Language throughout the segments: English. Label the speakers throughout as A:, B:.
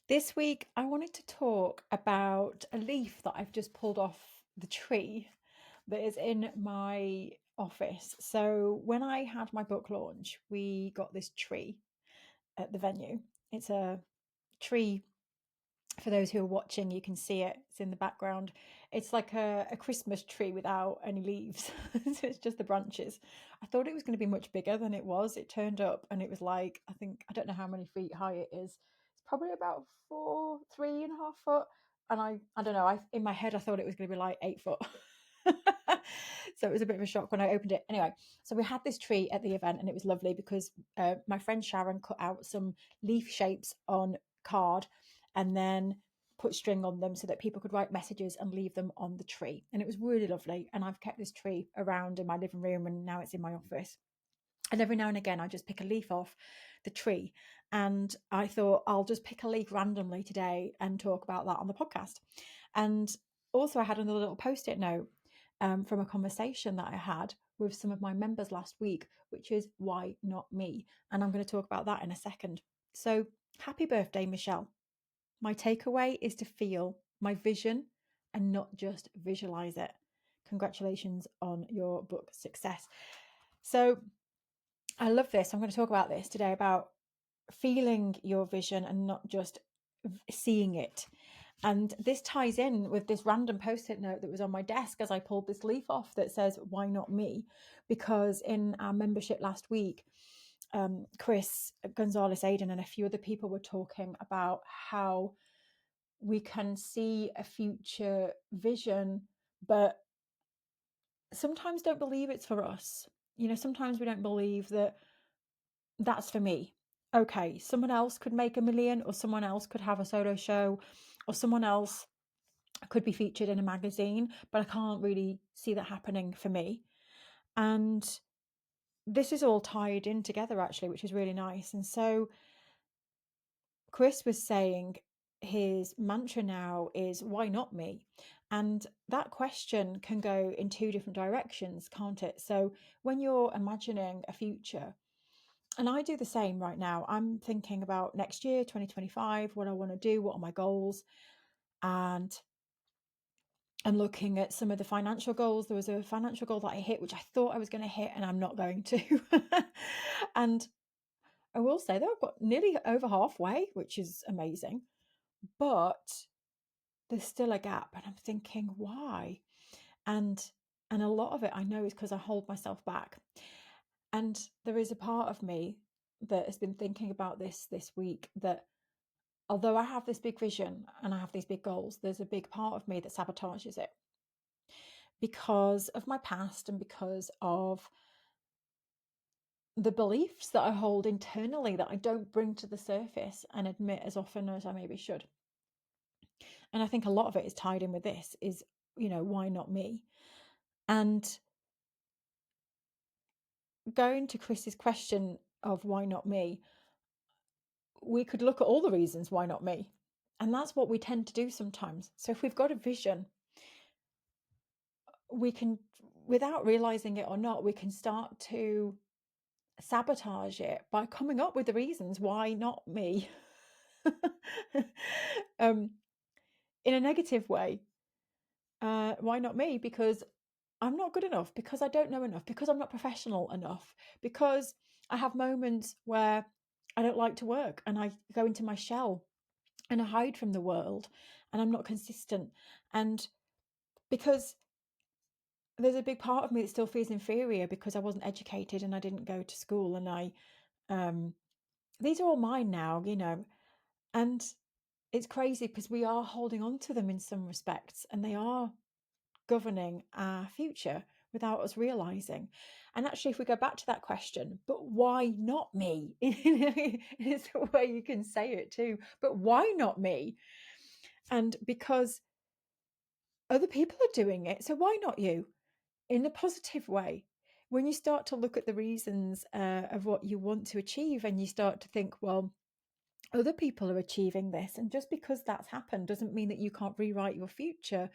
A: This week, I wanted to talk about a leaf that I've just pulled off the tree that is in my office. So, when I had my book launch, we got this tree at the venue. It's a tree, for those who are watching, you can see it, it's in the background. It's like a Christmas tree without any leaves, so it's just the branches. I thought it was going to be much bigger than it was. It turned up and it was like, I don't know how many feet high it is. It's probably about 3.5 foot. And I don't know, in my head, I thought it was going to be like 8 foot. So it was a bit of a shock when I opened it. Anyway, so we had this tree at the event and it was lovely because my friend Sharon cut out some leaf shapes on card and then put string on them so that people could write messages and leave them on the tree. And it was really lovely. And I've kept this tree around in my living room and now it's in my office. And every now and again, I just pick a leaf off the tree. And I thought I'll just pick a leaf randomly today and talk about that on the podcast. And also, I had another little post it note from a conversation that I had with some of my members last week, which is why not me? And I'm going to talk about that in a second. So, happy birthday, Michelle. My takeaway is to feel my vision and not just visualize it. Congratulations on your book success. So, I love this. I'm going to talk about this today about feeling your vision and not just seeing it. And this ties in with this random post it note that was on my desk as I pulled this leaf off that says, why not me? Because in our membership last week, Chris Gonzalez Aiden and a few other people were talking about how we can see a future vision, but sometimes don't believe it's for us. Sometimes we don't believe that that's for me. Okay, someone else could make 1 million, or someone else could have a solo show, or someone else could be featured in a magazine, but I can't really see that happening for me. And this is all tied in together, actually, which is really nice. And so Chris was saying his mantra now is, why not me? And that question can go in two different directions, can't it? So when you're imagining a future, and I do the same right now. I'm thinking about next year, 2025, what I want to do, what are my goals. And I'm looking at some of the financial goals. There was a financial goal that I hit, which I thought I was going to hit, and I'm not going to. And I will say that I've got nearly over halfway, which is amazing. But there's still a gap. And I'm thinking, why? And a lot of it I know is because I hold myself back. And there is a part of me that has been thinking about this week, that although I have this big vision and I have these big goals, there's a big part of me that sabotages it because of my past and because of the beliefs that I hold internally that I don't bring to the surface and admit as often as I maybe should. And I think a lot of it is tied in with this is, why not me? And going to Chris's question of why not me, we could look at all the reasons why not me. And that's what we tend to do sometimes. So if we've got a vision, we can, without realizing it or not, we can start to sabotage it by coming up with the reasons why not me. um, in a negative way. Why not me? Because I'm not good enough, because I don't know enough, because I'm not professional enough, because I have moments where I don't like to work and I go into my shell and I hide from the world and I'm not consistent. And because there's a big part of me that still feels inferior because I wasn't educated and I didn't go to school, and these are all mine now, and it's crazy because we are holding on to them in some respects and they are governing our future without us realizing. And actually, if we go back to that question, but why not me? It's the way you can say it too. But why not me? And because other people are doing it, so why not you? In a positive way. When you start to look at the reasons of what you want to achieve and you start to think, well, other people are achieving this. And just because that's happened doesn't mean that you can't rewrite your future.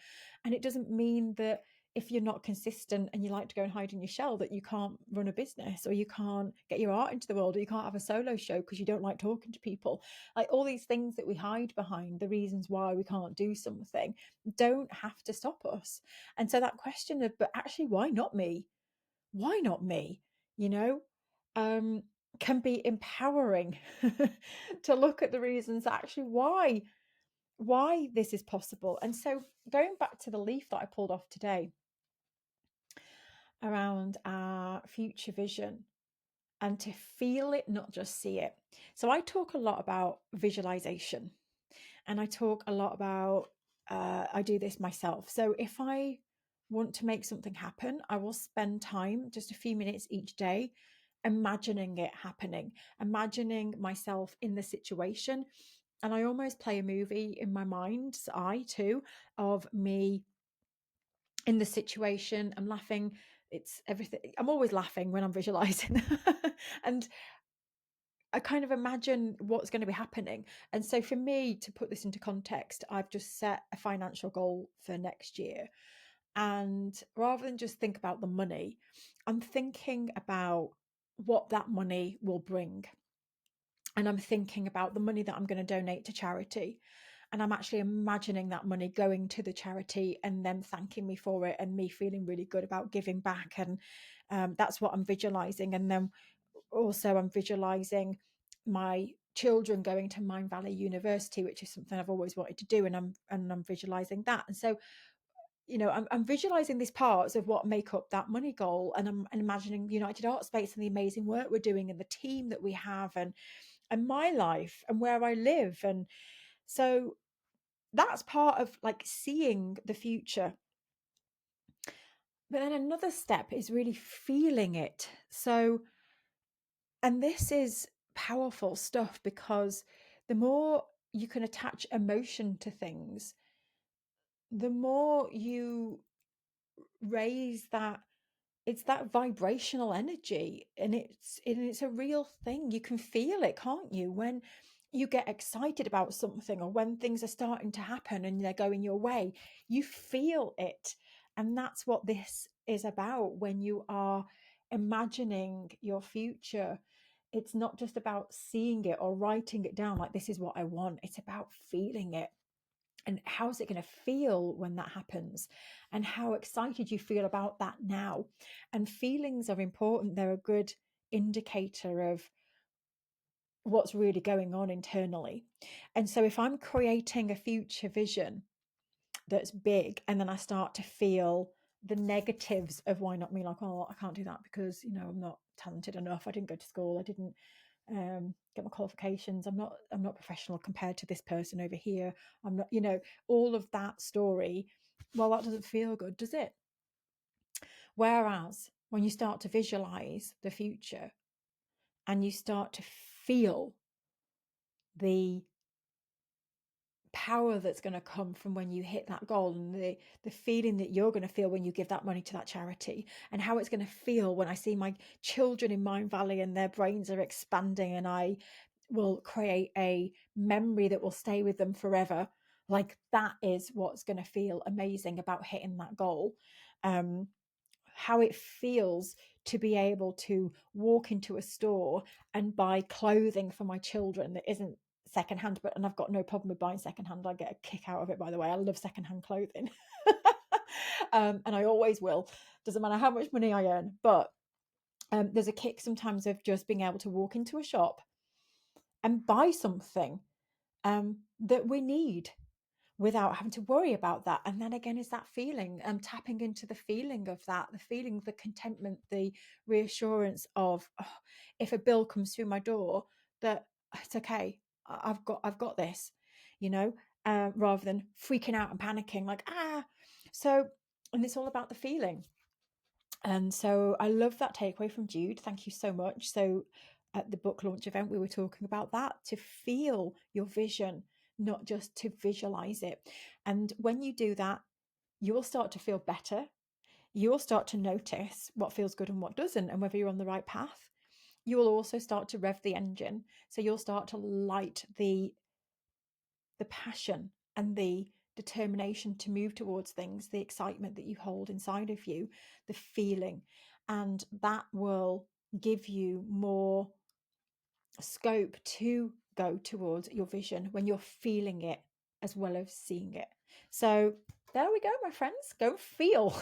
A: And it doesn't mean that if you're not consistent and you like to go and hide in your shell, that you can't run a business, or you can't get your art into the world, or you can't have a solo show because you don't like talking to people. Like, all these things that we hide behind, the reasons why we can't do something, don't have to stop us. And so that question of, but actually, why not me? Why not me? You know, um, can be empowering to look at the reasons actually why this is possible. And so, going back to the leaf that I pulled off today around our future vision, and to feel it, not just see it. So I talk a lot about visualization, and I talk a lot about, I do this myself. So if I want to make something happen, I will spend time, just a few minutes each day, imagining it happening, imagining myself in the situation. And I almost play a movie in my mind's eye too, of me in the situation. I'm laughing. It's everything. I'm always laughing when I'm visualizing. And I kind of imagine what's going to be happening. And so for me, to put this into context, I've just set a financial goal for next year. And rather than just think about the money, I'm thinking about what that money will bring. And I'm thinking about the money that I'm going to donate to charity. And I'm actually imagining that money going to the charity and them thanking me for it, and me feeling really good about giving back. And that's what I'm visualizing. And then also, I'm visualizing my children going to Mindvalley University, which is something I've always wanted to do, and I'm visualizing that. And so, I'm visualizing these parts of what make up that money goal, and I'm imagining United Art Space and the amazing work we're doing, and the team that we have, and my life and where I live. And so that's part of like seeing the future. But then another step is really feeling it. So, and this is powerful stuff, because the more you can attach emotion to things, the more you raise that, it's that vibrational energy, and it's a real thing. You can feel it, can't you, when you get excited about something, or when things are starting to happen and they're going your way, you feel it. And that's what this is about. When you are imagining your future, it's not just about seeing it or writing it down like, this is what I want. It's about feeling it. And how's it going to feel when that happens? And how excited you feel about that now. And feelings are important. They're a good indicator of what's really going on internally. And so if I'm creating a future vision that's big, and then I start to feel the negatives of why not me, like, oh, I can't do that because I'm not talented enough, I didn't go to school, I didn't get my qualifications, I'm not professional compared to this person over here, I'm not, all of that story. Well, that doesn't feel good, does it? Whereas when you start to visualize the future, and you start to feel the power that's going to come from when you hit that goal, and the feeling that you're going to feel when you give that money to that charity, and how it's going to feel when I see my children in Mindvalley and their brains are expanding, and I will create a memory that will stay with them forever. Like, that is what's going to feel amazing about hitting that goal. How it feels to be able to walk into a store and buy clothing for my children that isn't secondhand, and I've got no problem with buying secondhand. I get a kick out of it, by the way. I love secondhand clothing. And I always will. Doesn't matter how much money I earn. But there's a kick sometimes of just being able to walk into a shop and buy something that we need, without having to worry about that. And then again, is that feeling, tapping into the feeling of that, the feeling, the contentment, the reassurance of, oh, if a bill comes through my door, that it's okay, I've got this, rather than freaking out and panicking like, so. And it's all about the feeling. And so I love that takeaway from Jude. Thank you so much. So at the book launch event, we were talking about that, to feel your vision, not just to visualize it. And when you do that, you will start to feel better. You will start to notice what feels good and what doesn't, and whether you're on the right path. You will also start to rev the engine. So you'll start to light the passion and the determination to move towards things, the excitement that you hold inside of you, the feeling, and that will give you more scope to go towards your vision when you're feeling it as well as seeing it. So there we go, my friends. Go feel.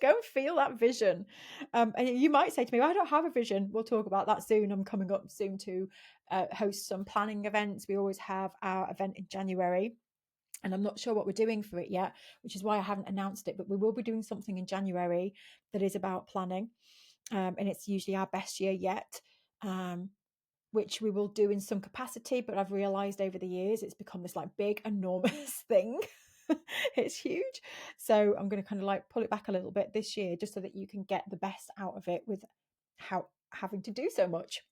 A: Go and feel that vision. And you might say to me, well, I don't have a vision. We'll talk about that soon. I'm coming up soon to host some planning events. We always have our event in January. And I'm not sure what we're doing for it yet, which is why I haven't announced it. But we will be doing something in January that is about planning. And it's usually our best year yet. Which we will do in some capacity, but I've realized over the years it's become this like big, enormous thing. It's huge. So I'm going to kind of like pull it back a little bit this year just so that you can get the best out of it without having to do so much.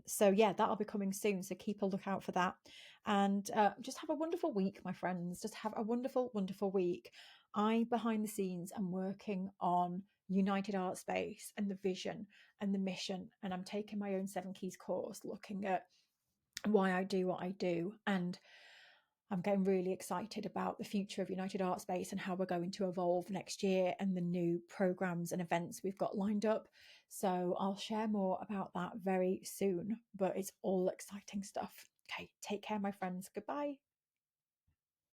A: So yeah, that'll be coming soon. So keep a lookout for that. And just have a wonderful week, my friends. Just have a wonderful, wonderful week. I, behind the scenes, am working on United Art Space and the vision and the mission. And I'm taking my own 7 Keys course looking at why I do what I do. And I'm getting really excited about the future of United Art Space and how we're going to evolve next year and the new programs and events we've got lined up. So I'll share more about that very soon, but it's all exciting stuff. Okay, take care, my friends. Goodbye.